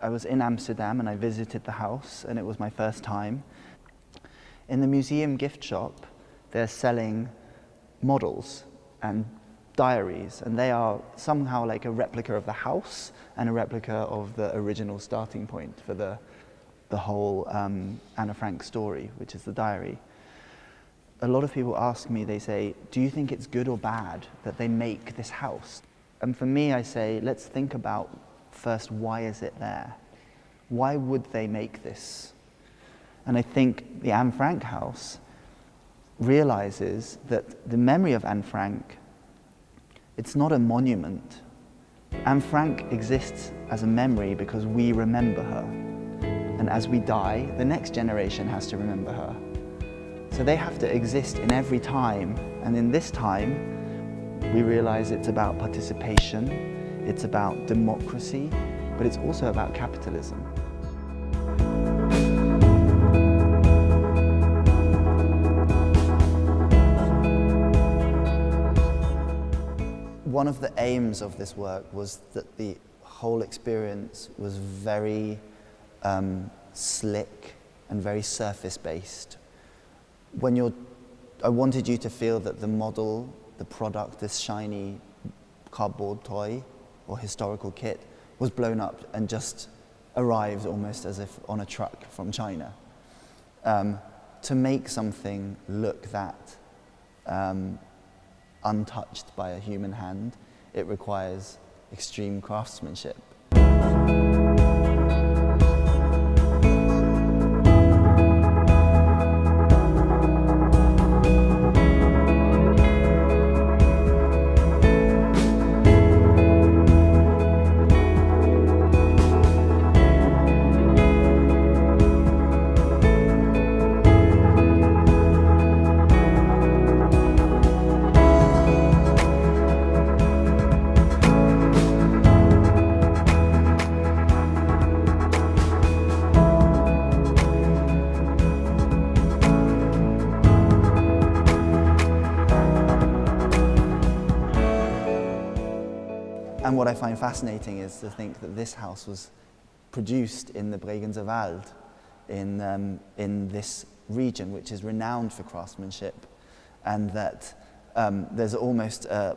I was in Amsterdam and I visited the house, and it was my first time. In the museum gift shop, they're selling models and diaries, and they are somehow like a replica of the house and a replica of the original starting point for the whole Anne Frank story, which is the diary. A lot of people ask me, they say, do you think it's good or bad that they make this house? And for me, I say, let's think about first, why is it there? Why would they make this? And I think the Anne Frank house realizes that the memory of Anne Frank, it's not a monument. Anne Frank exists as a memory because we remember her. And as we die, the next generation has to remember her. So they have to exist in every time. And in this time, we realize it's about participation, it's about democracy, but it's also about capitalism. One of the aims of this work was that the whole experience was very slick and very surface-based. I wanted you to feel that the model, the product, this shiny cardboard toy or historical kit was blown up and just arrived almost as if on a truck from China. To make something look that untouched by a human hand, it requires extreme craftsmanship. And what I find fascinating is to think that this house was produced in the Bregenzer Wald, in this region which is renowned for craftsmanship, and that there's almost an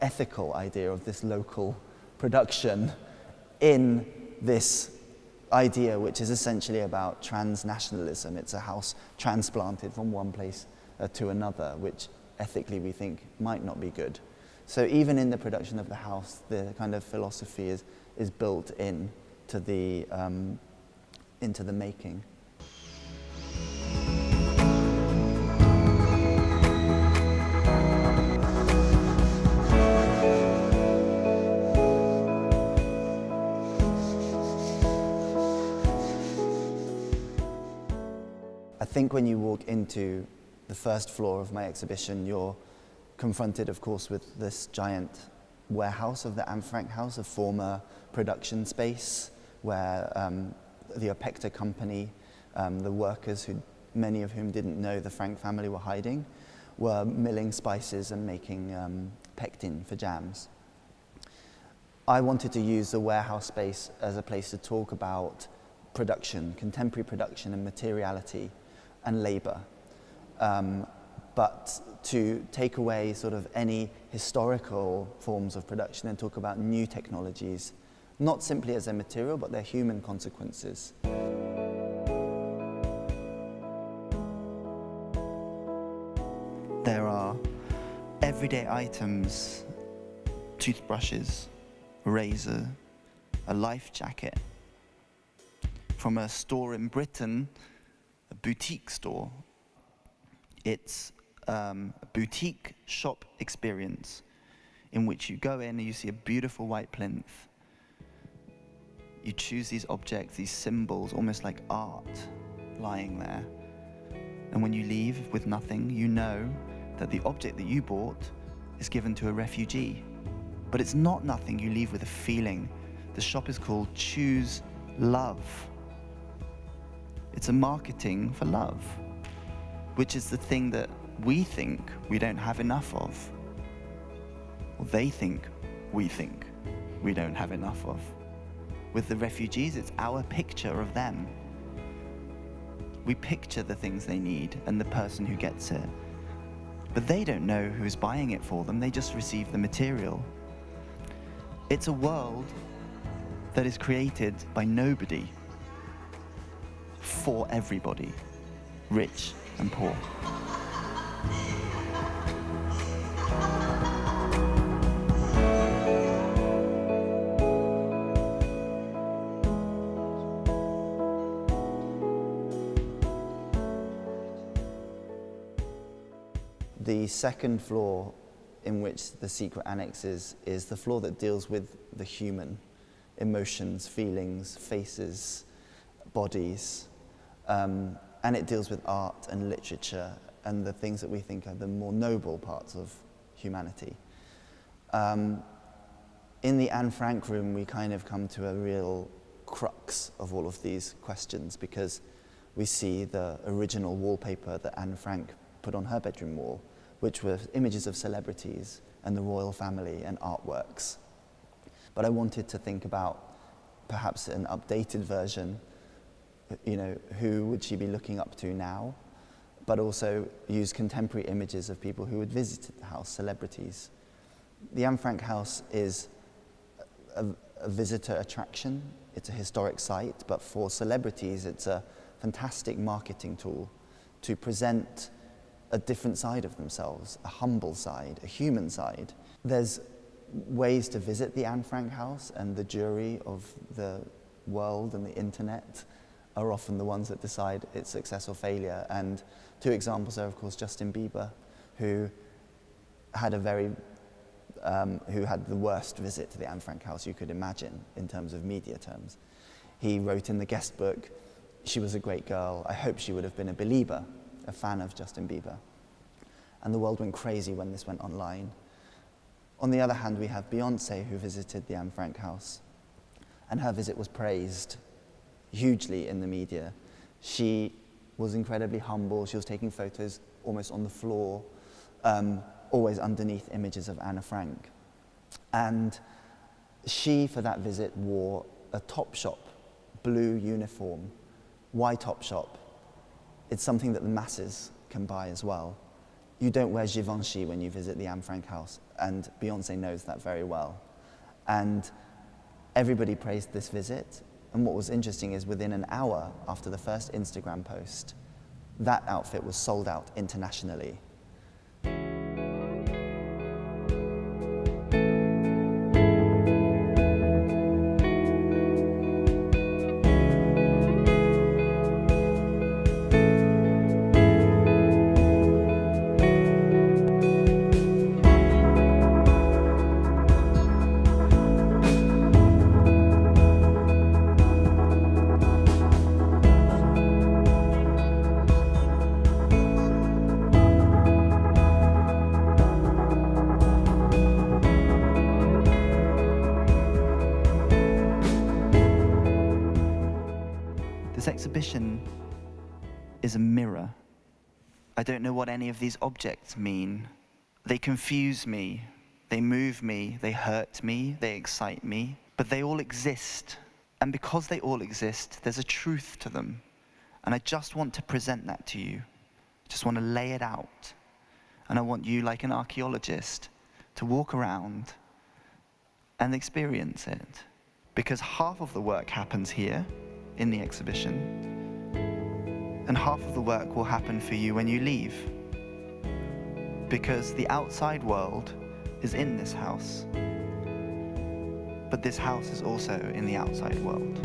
ethical idea of this local production in this idea, which is essentially about transnationalism. It's a house transplanted from one place to another, which ethically we think might not be good. So even in the production of the house, the kind of philosophy is built into the making. I think when you walk into the first floor of my exhibition, you're confronted, of course, with this giant warehouse of the Anne Frank house, a former production space where the Opekta company, the workers, many of whom didn't know the Frank family were hiding, were milling spices and making pectin for jams. I wanted to use the warehouse space as a place to talk about production, contemporary production and materiality and labour. But to take away sort of any historical forms of production and talk about new technologies, not simply as their material, but their human consequences. There are everyday items, toothbrushes, a razor, a life jacket, from a store in Britain, a boutique store. It's a boutique shop experience in which you go in and you see a beautiful white plinth. You choose these objects, these symbols, almost like art, lying there. And when you leave with nothing, you know that the object that you bought is given to a refugee. But it's not nothing, you leave with a feeling. The shop is called Choose Love. It's a marketing for love, which is the thing that we think we don't have enough of. Or they think we don't have enough of. with the refugees, it's our picture of them. We picture the things they need and the person who gets it. But they don't know who's buying it for them, they just receive the material. It's a world that is created by nobody, for everybody, rich and poor. The second floor in which the secret annex is the floor that deals with the human emotions, feelings, faces, bodies, and it deals with art and literature and the things that we think are the more noble parts of humanity. In the Anne Frank room, we kind of come to a real crux of all of these questions, because we see the original wallpaper that Anne Frank put on her bedroom wall, which were images of celebrities and the royal family and artworks. But I wanted to think about perhaps an updated version, you know, who would she be looking up to now, but also use contemporary images of people who had visited the house, celebrities. The Anne Frank house is a visitor attraction, it's a historic site, but for celebrities it's a fantastic marketing tool to present a different side of themselves, a humble side, a human side. There's ways to visit the Anne Frank house, and the jury of the world and the internet are often the ones that decide its success or failure. And two examples are, of course, Justin Bieber, who had the worst visit to the Anne Frank house you could imagine in terms of media terms. He wrote in the guest book, "She was a great girl. I hope she would have been a belieber," a fan of Justin Bieber. And the world went crazy when this went online. On the other hand, we have Beyoncé, who visited the Anne Frank house, and her visit was praised hugely in the media. She was incredibly humble. She was taking photos almost on the floor, always underneath images of Anne Frank. And she, for that visit, wore a Topshop blue uniform. Why Topshop? It's something that the masses can buy as well. You don't wear Givenchy when you visit the Anne Frank house, and Beyoncé knows that very well. And everybody praised this visit, and what was interesting is within an hour after the first Instagram post, that outfit was sold out internationally. This exhibition is a mirror. I don't know what any of these objects mean. They confuse me, they move me, they hurt me, they excite me, but they all exist. And because they all exist, there's a truth to them. And I just want to present that to you. I just want to lay it out. And I want you, like an archaeologist, to walk around and experience it. Because half of the work happens here, in the exhibition, and half of the work will happen for you when you leave. Because the outside world is in this house, but this house is also in the outside world.